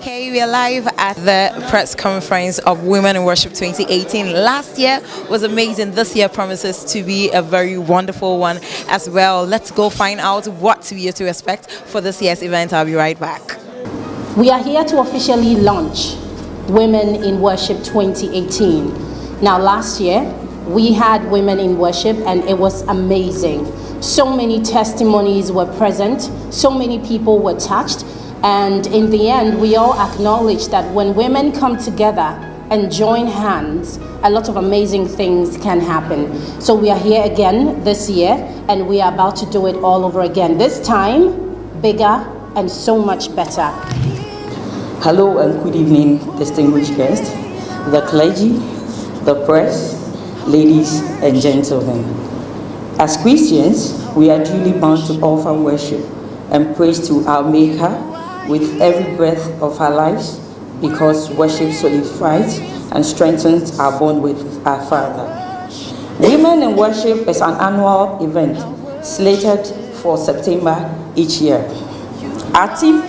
Hey, we are live at the press conference of Women in Worship 2018. Last year was amazing. This year promises to be a very wonderful one as well. Let's go find out what we are to expect for this year's event. I'll be right back. We are here to officially launch Women in Worship 2018. Now, last year we had Women in Worship and it was amazing. So many testimonies were present, so many people were touched. And in the end, we all acknowledge that when women come together and join hands, a lot of amazing things can happen. So we are here again this year, and we are about to do it all over again. This time, bigger and so much better. Hello and good evening, distinguished guests, the clergy, the press, ladies and gentlemen. As Christians, we are duly bound to offer worship and praise to our Maker with every breath of our lives, because worship solidifies and strengthens our bond with our Father. Women in Worship is an annual event slated for September each year. Our theme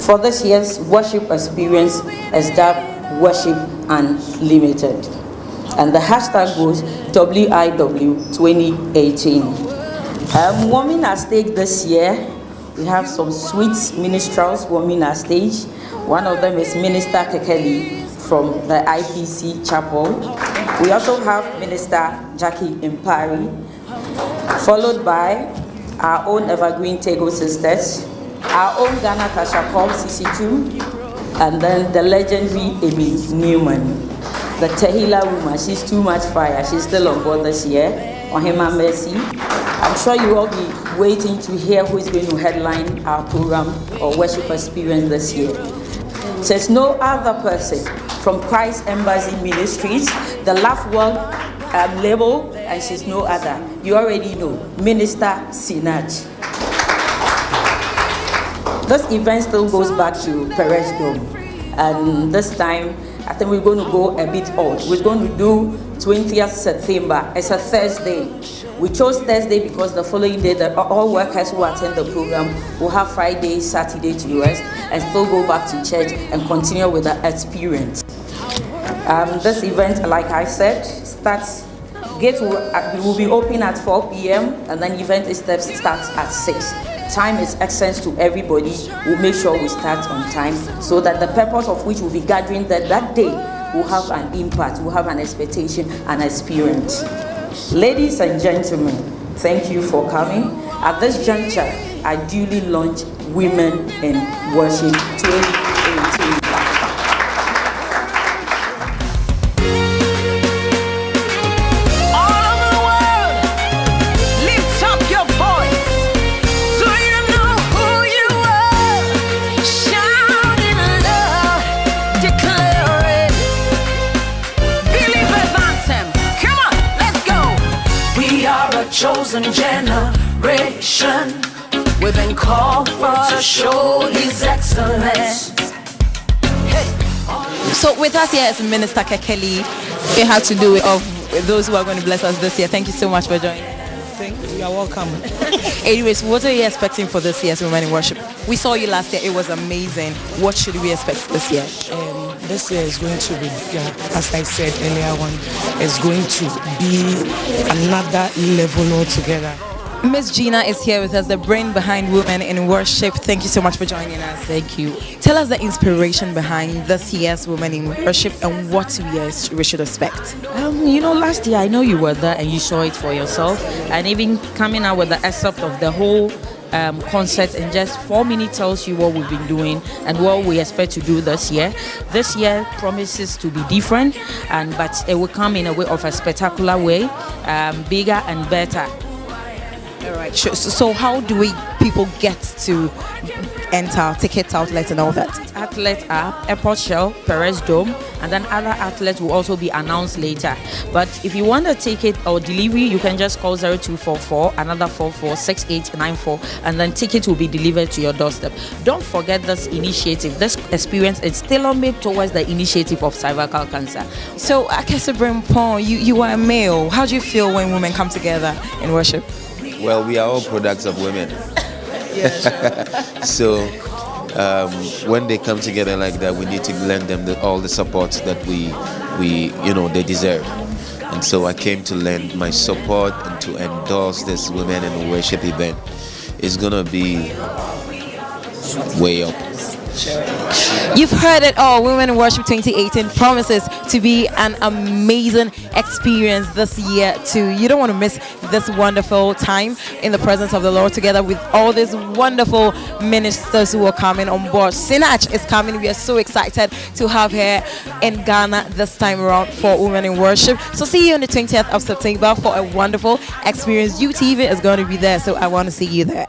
for this year's worship experience is dubbed Worship Unlimited, and the hashtag goes WIW 2018. Warming our stage this year, we have some sweet ministrels warming our stage. One of them is Minister Kekeli from the IPC Chapel. We also have Minister Jackie Impari, followed by our own Evergreen Tego Sisters, our own Ghana Kashakov CC2, and then the legendary Amy Newman, the Tehila woman. She's too much fire. She's still on board this year. Ohima Mercy. I'm sure you will be waiting to hear who is going to headline our program or worship experience this year. There's no other person from Christ Embassy Ministries, the Love World label, and she's no other. You already know, Minister Sinach. This event still goes back to Perez Dome, and this time I think we're going to go a bit odd. We're going to do 20th September. It's a Thursday. We chose Thursday because the following day, all workers who attend the program will have Friday, Saturday to rest and still go back to church and continue with the experience. This event, like I said, gates will be open at 4 p.m. and then event starts at 6. Time is essence to everybody. We'll make sure we start on time so that the purpose of which we'll be gathering that day will have an impact, will have an expectation and experience. Ladies and gentlemen, thank you for coming. At this juncture, I duly launch Women in Worship 2018. Chosen generation, we've been called for to show His excellence. So with us here is Minister Kekeli. It had to do with those who are going to bless us this year. Thank you so much for joining. Thank you. You are welcome. Anyways, what are you expecting for this year's Women in Worship? We saw you last year. It was amazing. What should we expect this year? This year is going to be, as I said earlier on, is going to be another level altogether. Miss Gina is here with us, the brain behind Women in Worship. Thank you so much for joining us. Thank you. Tell us the inspiration behind this year's Women in Worship and what we should expect. Last year I know you were there and you saw it for yourself, and even coming out with the excerpt of the whole concert in just 4 minutes tells you what we've been doing and what we expect to do this year. This year promises to be different, but it will come in a way of a spectacular way, bigger and better. All right. So how do people get to enter, ticket outlets and all that? Outlets are Airport Shell, Perez Dome, and then other outlets will also be announced later. But if you want a ticket or delivery, you can just call 0244 another 446894, and then ticket will be delivered to your doorstep. Don't forget this initiative. This experience is tailor-made towards the initiative of cervical cancer. So Akese Brimpong, you are a male. How do you feel when women come together in worship? Well, we are all products of women. Yeah, sure. So when they come together like that, we need to lend them all the support that we they deserve. And so I came to lend my support and to endorse this Women in Worship event. It's gonna be way up. You've heard it all. Women in Worship 2018 promises to be an amazing experience this year too. You don't want to miss this wonderful time in the presence of the Lord together with all these wonderful ministers who are coming on board. Sinach is coming. We are so excited to have her in Ghana this time around for Women in Worship. So see you on the 20th of September for a wonderful experience. UTV is going to be there, so I want to see you there.